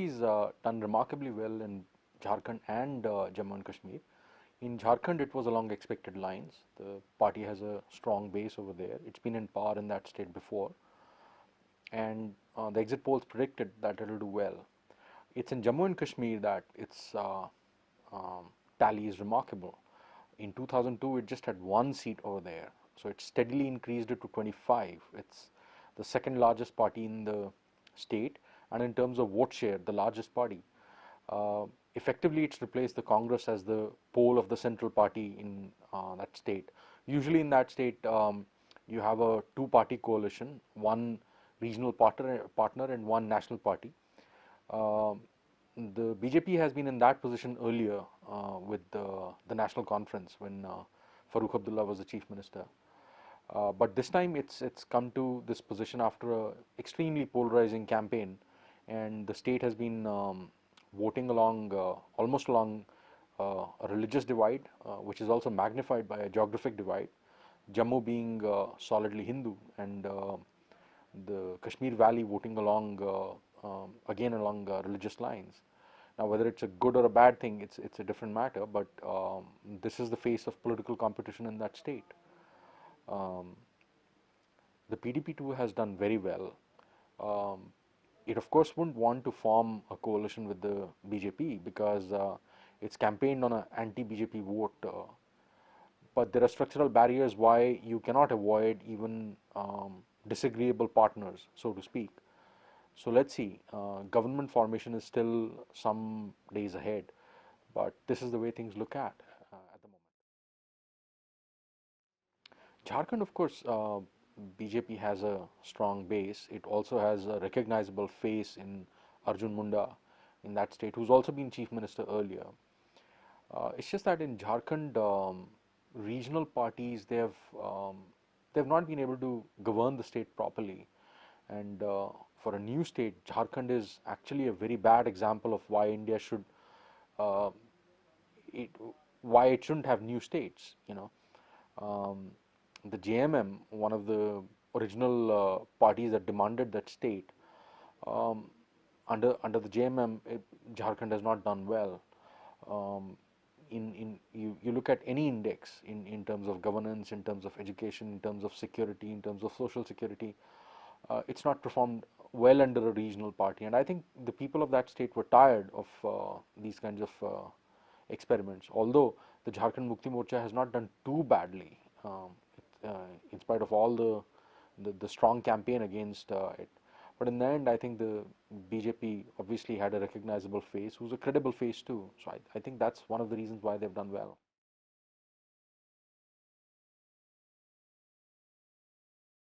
BJP's done remarkably well in Jharkhand and Jammu and Kashmir. In Jharkhand, it was along expected lines. The party has a strong base over there. It's been in power in that state before, and the exit polls predicted that it will do well. It's in Jammu and Kashmir that its tally is remarkable. In 2002, it just had one seat over there, so it steadily increased it to 25. It's the second largest party in the state, and in terms of vote share, the largest party. Effectively, it's replaced the Congress as the pole of the central party in that state. Usually, in that state, you have a two-party coalition, one regional partner and one national party. The BJP has been in that position earlier with the national conference when Farooq Abdullah was the chief minister. But this time it's come to this position after a extremely polarizing campaign, and the state has been voting along almost along a religious divide, which is also magnified by a geographic divide. Jammu being solidly Hindu, and the Kashmir Valley voting along again along religious lines. Now, whether it's a good or a bad thing, it's a different matter. But this is the face of political competition in that state. The PDP too has done very well. It of course wouldn't want to form a coalition with the BJP because it's campaigned on an anti-BJP vote. But there are structural barriers why you cannot avoid even disagreeable partners, so to speak. So let's see. Government formation is still some days ahead, but this is the way things look at the moment. Jharkhand, of course, BJP has a strong base. It also has a recognizable face in Arjun Munda in that state, who's also been chief minister earlier. It's just that in Jharkhand, regional parties they've not been able to govern the state properly, and for a new state, Jharkhand is actually a very bad example of why India should why it shouldn't have new states. The JMM, one of the original parties that demanded that state, under the JMM, Jharkhand has not done well. You look at any index in terms of governance, in terms of education, in terms of security, in terms of social security, it's not performed well under a regional party. And I think the people of that state were tired of these kinds of experiments. Although the Jharkhand Mukti Morcha has not done too badly, in spite of all the strong campaign against it. But in the end, I think the BJP obviously had a recognizable face, who's a credible face too. So I think that's one of the reasons why they've done well.